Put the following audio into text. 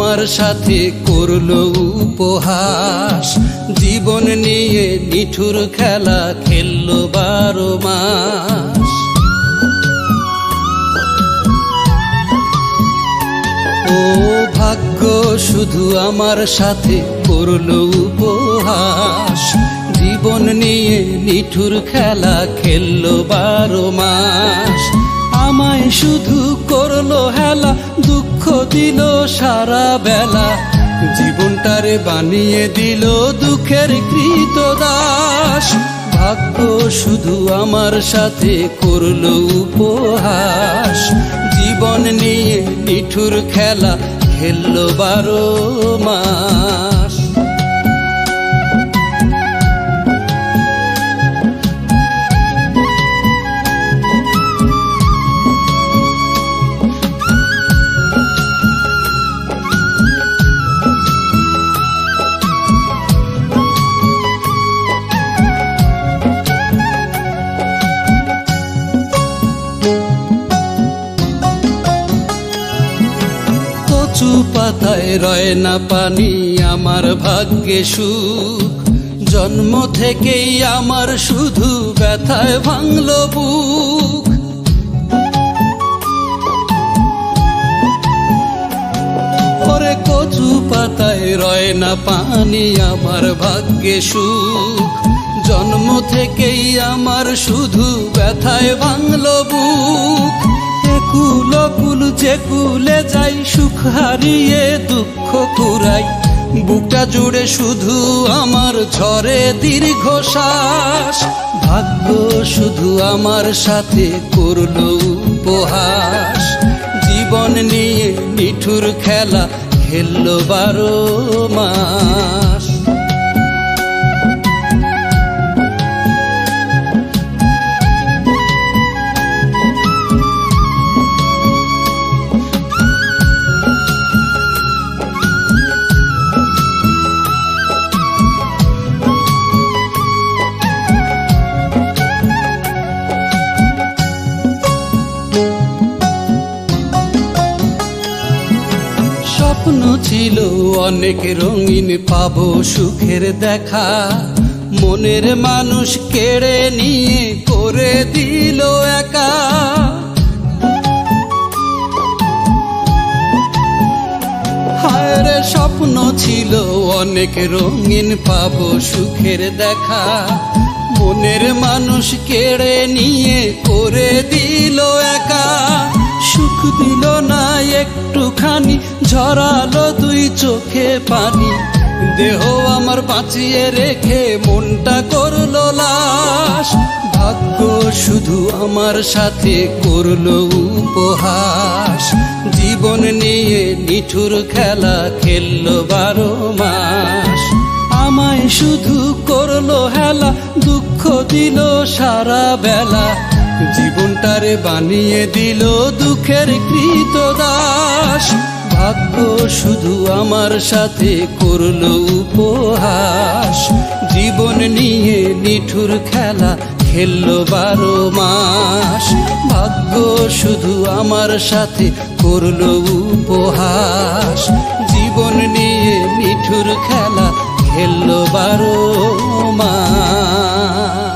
আমার সাথে করলো উপহাস, জীবন নিয়ে নিঠুর খেলা খেললো 12 মাস। ও ভাগ্য শুধু আমার সাথে করলো উপহাস, জীবন নিয়ে নিঠুর খেলা খেললো 12 মাস। আমায় শুধু করলো হেলা, দুঃখ দিল সারা বেলা, জীবনটারে বানিয়ে দিল দুঃখের কৃতদাস। ভাগ্য শুধু আমার সাথে করলো উপহাস, জীবন নিয়ে নিঠুর খেলা খেললো 12 মাস। কচু পাতায় রয় না পানি, আমার ভাগ্যে সুখ, জন্ম থেকেই আমার শুধু ব্যথায় ভাঙলো বুক। ওরে কচু পাতায় রয় না পানি, আমার ভাগ্যে সুখ, জন্ম থেকেই আমার শুধু ব্যথায় ভাঙলো বুক। কুল কুল যে কুলে যাই, সুখ হারিয়ে দুঃখ কুড়াই, বুকটা জুড়ে শুধু আমার ঝরে দীর্ঘশ্বাস। ভাগ্য শুধু আমার সাথে করলো উপহাস, জীবন নিয়ে নিঠুর খেলা খেললো 12 মাস। স্বপ্ন ছিল অনেক রঙিন, পাবো সুখের দেখা, মনের মানুষ কেড়ে নিয়ে করে দিল একা। হায় রে স্বপ্ন ছিল অনেক রঙিন, পাবো সুখের দেখা, মনের মানুষ কেড়ে নিয়ে করে দিল একা। সুখ দিল না একটুখানি, ঝরালো 2 চোখে পানি, দেহ আমার বাঁচিয়ে রেখে মনটা করলো লাশ। ভাগ্য শুধু আমার সাথে করলো উপহাস, জীবন নিয়ে নিঠুর খেলা খেললো 12 মাস। আমায় শুধু করলো হেলা, দুঃখ দিল সারা বেলা, জীবনটারে বানিয়ে দিল দুঃখের কৃতদাস। ভাগ্য শুধু আমার সাথে করলো উপহাস, জীবন নিয়ে নিঠুর খেলা খেললো 12 মাস। ভাগ্য শুধু আমার সাথে করলো উপহাস, জীবন নিয়ে নিঠুর খেলা খেললো 12 মাস।